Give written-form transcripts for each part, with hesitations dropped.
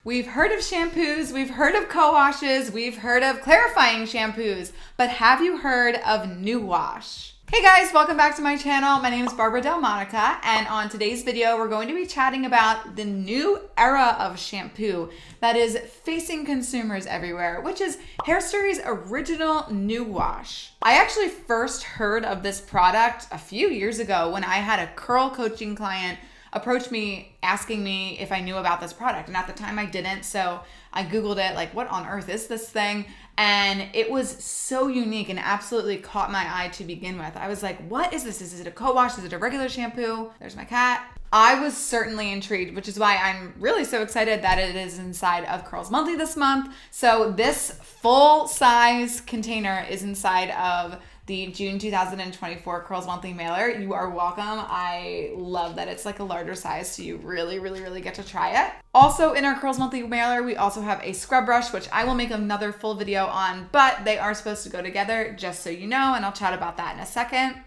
We've heard of shampoos, we've heard of co-washes, we've heard of clarifying shampoos, but have you heard of New Wash? Hey guys, welcome back to my channel. My name is Barbara Delmonica, and on today's video, we're going to be chatting about the new era of shampoo that is facing consumers everywhere, which is Hairstory's original New Wash. I actually first heard of this product a few years ago when I had a curl coaching client approached me asking me if I knew about this product. And at the time I didn't. So I Googled it, like, what on earth is this thing? And it was so unique and absolutely caught my eye to begin with. I was like, what is this? Is it a co-wash? Is it a regular shampoo? There's my cat. I was certainly intrigued, which is why I'm really so excited that it is inside of Curls Monthly this month. So this full size container is inside of the June 2024 Curls Monthly mailer. You are welcome. I love that it's like a larger size, so you really get to try it. Also in our Curls Monthly mailer, we also have a scrub brush, which I will make another full video on, but they are supposed to go together, just so you know, and I'll chat about that in a second.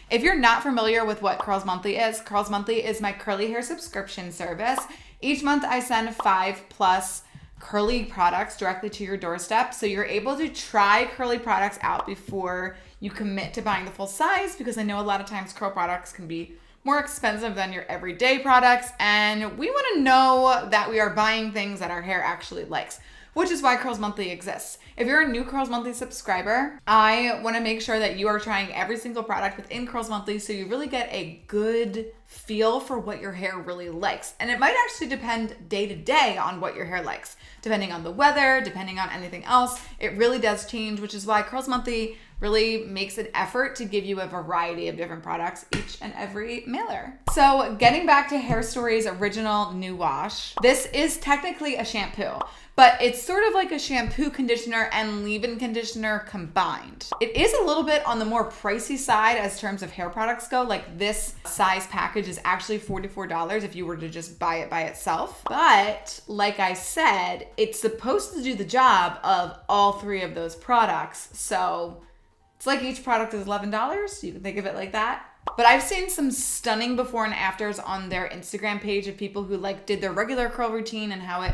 If you're not familiar with what Curls Monthly is my curly hair subscription service. Each month I send 5+ curly products directly to your doorstep, so you're able to try curly products out before you commit to buying the full size, because I know a lot of times curl products can be more expensive than your everyday products, and we want to know that we are buying things that our hair actually likes, which is why Curls Monthly exists. If you're a new Curls Monthly subscriber, I want to make sure that you are trying every single product within Curls Monthly so you really get a good feel for what your hair really likes. And it might actually depend day to day on what your hair likes. Depending on the weather, depending on anything else, it really does change, which is why Curls Monthly really makes an effort to give you a variety of different products each and every mailer. So getting back to Hairstory's original New Wash, this is technically a shampoo, but it's sort of like a shampoo, conditioner, and leave-in conditioner combined. It is a little bit on the more pricey side as terms of hair products go. Like, this size package is actually $44 if you were to just buy it by itself. But like I said, it's supposed to do the job of all three of those products. So it's like each product is $11. You can think of it like that. But I've seen some stunning before and afters on their Instagram page of people who did their regular curl routine and how it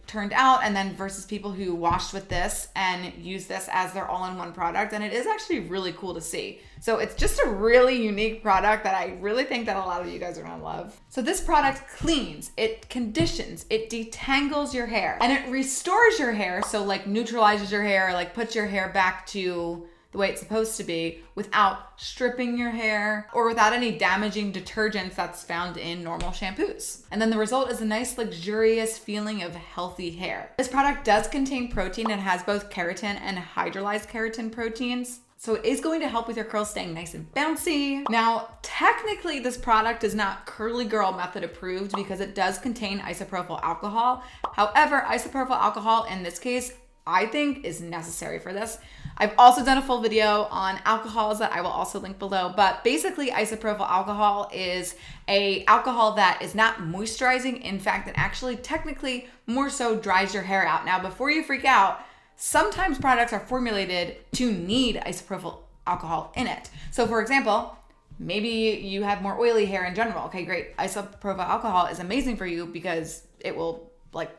turned out, and then versus people who washed with this and used this as their all-in-one product, and it is actually really cool to see. So it's just a really unique product that I really think that a lot of you guys are gonna love. So this product cleans, it conditions, it detangles your hair, and it restores your hair, so neutralizes your hair, puts your hair back to the way it's supposed to be without stripping your hair or without any damaging detergents that's found in normal shampoos. And then the result is a nice luxurious feeling of healthy hair. This product does contain protein and has both keratin and hydrolyzed keratin proteins. So it is going to help with your curls staying nice and bouncy. Now, technically this product is not Curly Girl method approved because it does contain isopropyl alcohol. However, isopropyl alcohol in this case, I think is necessary for this. I've also done a full video on alcohols that I will also link below, but basically isopropyl alcohol is a alcohol that is not moisturizing. In fact, it actually technically more so dries your hair out. Now, before you freak out, sometimes products are formulated to need isopropyl alcohol in it. So for example, maybe you have more oily hair in general. Okay, great. Isopropyl alcohol is amazing for you because it will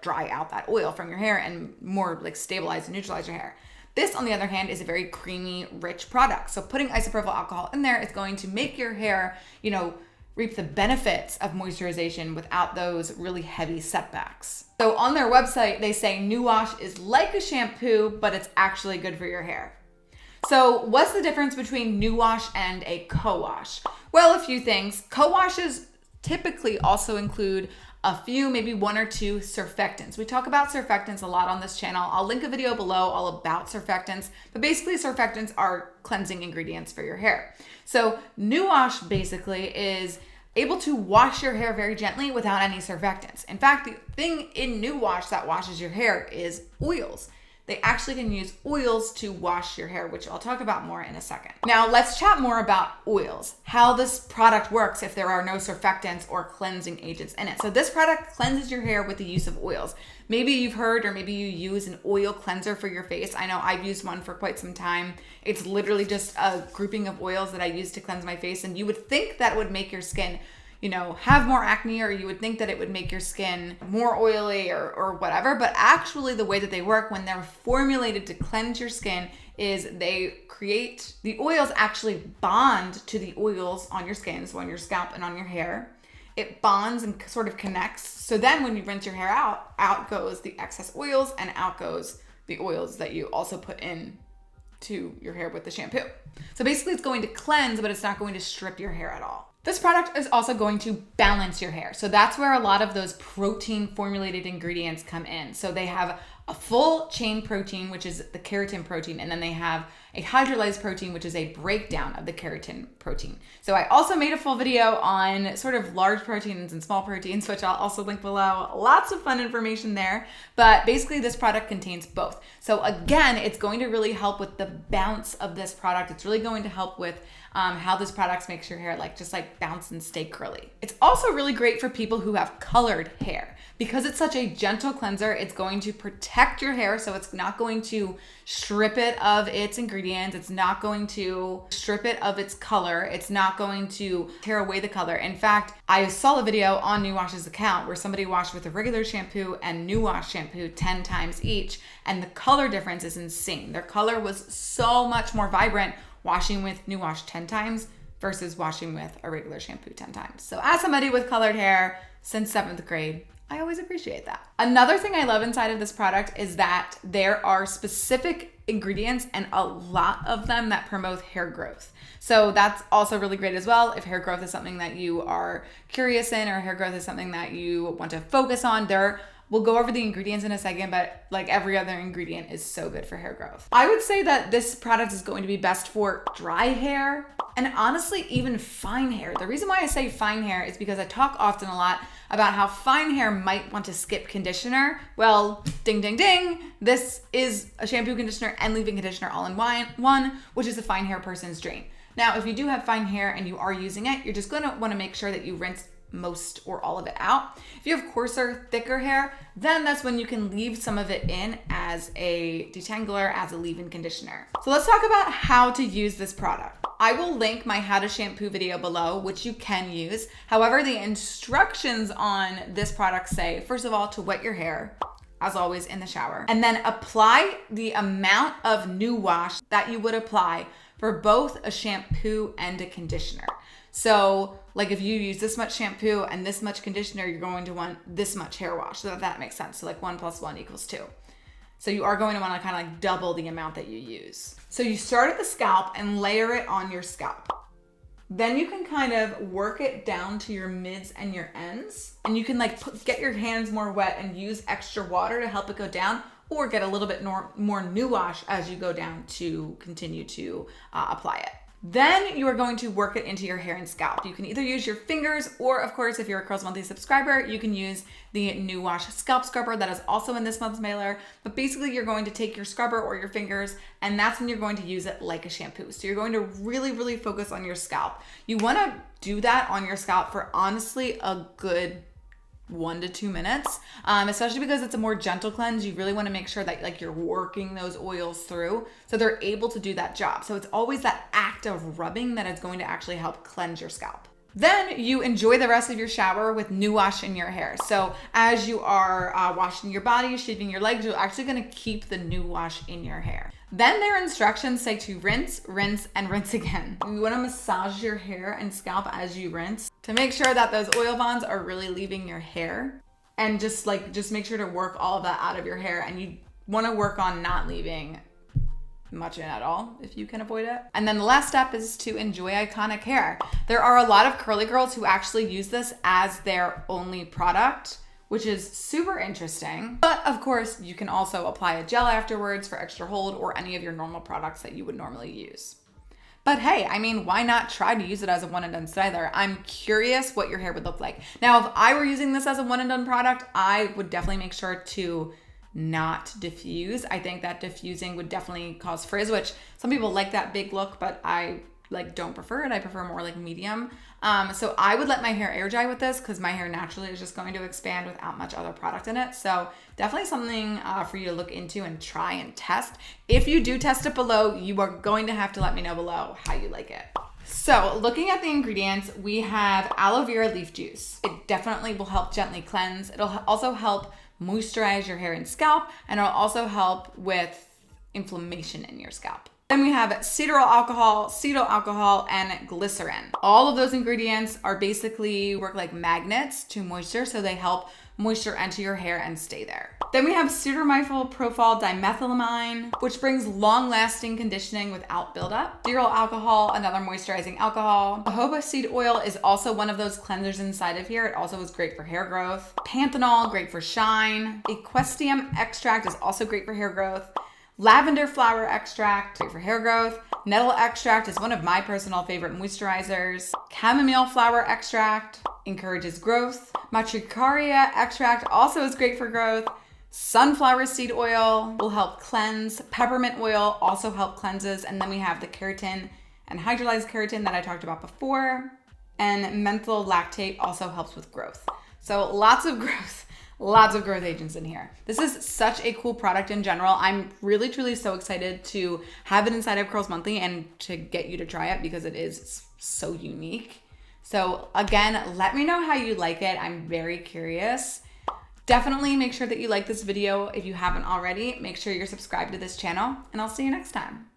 dry out that oil from your hair and more stabilize and neutralize your hair. This, on the other hand, is a very creamy, rich product. So putting isopropyl alcohol in there is going to make your hair, reap the benefits of moisturization without those really heavy setbacks. So on their website, they say New Wash is like a shampoo, but it's actually good for your hair. So what's the difference between New Wash and a co-wash? Well, a few things. Co-washes typically also include a few, maybe one or two surfactants. We talk about surfactants a lot on this channel. I'll link a video below all about surfactants, but basically surfactants are cleansing ingredients for your hair. So New Wash basically is able to wash your hair very gently without any surfactants. In fact, the thing in New Wash that washes your hair is oils. They actually can use oils to wash your hair, which I'll talk about more in a second. Now let's chat more about oils, how this product works if there are no surfactants or cleansing agents in it. So this product cleanses your hair with the use of oils. Maybe you've heard, or maybe you use an oil cleanser for your face. I know I've used one for quite some time. It's literally just a grouping of oils that I use to cleanse my face, and you would think that would make your skin have more acne, or you would think that it would make your skin more oily or whatever. But actually the way that they work when they're formulated to cleanse your skin is the oils actually bond to the oils on your skin, so on your scalp and on your hair. It bonds and sort of connects. So then when you rinse your hair out goes the excess oils, and out goes the oils that you also put in to your hair with the shampoo. So basically it's going to cleanse, but it's not going to strip your hair at all. This product is also going to balance your hair. So that's where a lot of those protein formulated ingredients come in. So they have a full chain protein, which is the keratin protein, and then they have a hydrolyzed protein, which is a breakdown of the keratin protein. So I also made a full video on sort of large proteins and small proteins, which I'll also link below. Lots of fun information there. But basically this product contains both. So again, it's going to really help with the bounce of this product. It's really going to help with how this product makes your hair just bounce and stay curly. It's also really great for people who have colored hair. Because it's such a gentle cleanser, it's going to protect your hair, so it's not going to strip it of its ingredients. It's not going to strip it of its color. It's not going to tear away the color. In fact, I saw a video on New Wash's account where somebody washed with a regular shampoo and New Wash shampoo 10 times each, and the color difference is insane. Their color was so much more vibrant washing with New Wash 10 times versus washing with a regular shampoo 10 times. So as somebody with colored hair since 7th grade, I always appreciate that. Another thing I love inside of this product is that there are specific ingredients, and a lot of them, that promote hair growth. So that's also really great as well. If hair growth is something that you are curious in, or hair growth is something that you want to focus on, we'll go over the ingredients in a second, but like every other ingredient is so good for hair growth. I would say that this product is going to be best for dry hair, and honestly, even fine hair. The reason why I say fine hair is because I talk often a lot about how fine hair might want to skip conditioner. Well, ding, ding, ding. This is a shampoo, conditioner, and leave-in conditioner all in one, which is a fine hair person's dream. Now, if you do have fine hair and you are using it, you're just gonna wanna make sure that you rinse most or all of it out. If you have coarser, thicker hair, then that's when you can leave some of it in as a detangler, as a leave-in conditioner. So let's talk about how to use this product. I will link my how to shampoo video below, which you can use. However, the instructions on this product say, first of all, to wet your hair, as always, in the shower, and then apply the amount of New Wash that you would apply for both a shampoo and a conditioner. So like if you use this much shampoo and this much conditioner, you're going to want this much hair wash. So that makes sense. So like 1 + 1 = 2. So you are going to want to kind of like double the amount that you use. So you start at the scalp and layer it on your scalp. Then you can kind of work it down to your mids and your ends. And you can get your hands more wet and use extra water to help it go down, or get a little bit more New Wash as you go down to continue to apply it. Then you are going to work it into your hair and scalp. You can either use your fingers, or of course, if you're a Curls Monthly subscriber, you can use the New Wash scalp scrubber that is also in this month's mailer. But basically you're going to take your scrubber or your fingers, and that's when you're going to use it like a shampoo. So you're going to really, really focus on your scalp. You want to do that on your scalp for honestly a good 1 to 2 minutes, especially because it's a more gentle cleanse. You really want to make sure that you're working those oils through so they're able to do that job. So it's always that act of rubbing that is going to actually help cleanse your scalp. Then you enjoy the rest of your shower with New Wash in your hair. So as you are washing your body, shaving your legs, you're actually going to keep the New Wash in your hair. Then their instructions say to rinse, rinse, and rinse again. You want to massage your hair and scalp as you rinse to make sure that those oil bonds are really leaving your hair. And just make sure to work all of that out of your hair. And you want to work on not leaving much in at all if you can avoid it. And then the last step is to enjoy iconic hair. There are a lot of curly girls who actually use this as their only product, which is super interesting. But of course, you can also apply a gel afterwards for extra hold, or any of your normal products that you would normally use. But hey, I mean, why not try to use it as a one and done styler? I'm curious what your hair would look like. Now, if I were using this as a one and done product, I would definitely make sure to not diffuse. I think that diffusing would definitely cause frizz, which some people like that big look, but I don't prefer it. I prefer more medium. So I would let my hair air dry with this, because my hair naturally is just going to expand without much other product in it. So definitely something for you to look into and try and test. If you do test it below, you are going to have to let me know below how you like it. So looking at the ingredients, we have aloe vera leaf juice. It definitely will help gently cleanse. It'll also help moisturize your hair and scalp, and it'll also help with inflammation in your scalp. Then we have cetyl alcohol, and glycerin. All of those ingredients are basically work like magnets to moisture, so they help moisture enter your hair and stay there. Then we have cetyl profile dimethylamine, which brings long-lasting conditioning without buildup. Cetyl alcohol, another moisturizing alcohol. Jojoba seed oil is also one of those cleansers inside of here. It also is great for hair growth. Panthenol, great for shine. Equisteum extract is also great for hair growth. Lavender flower extract, great for hair growth. Nettle extract is one of my personal favorite moisturizers. Chamomile flower extract encourages growth. Matricaria extract also is great for growth. Sunflower seed oil will help cleanse. Peppermint oil also help cleanses. And then we have the keratin and hydrolyzed keratin that I talked about before. And menthol lactate also helps with growth. So lots of growth. Lots of growth agents in here. This is such a cool product in general. I'm really, truly so excited to have it inside of Curls Monthly and to get you to try it because it is so unique. So again, let me know how you like it. I'm very curious. Definitely make sure that you like this video if you haven't already. Make sure you're subscribed to this channel, and I'll see you next time.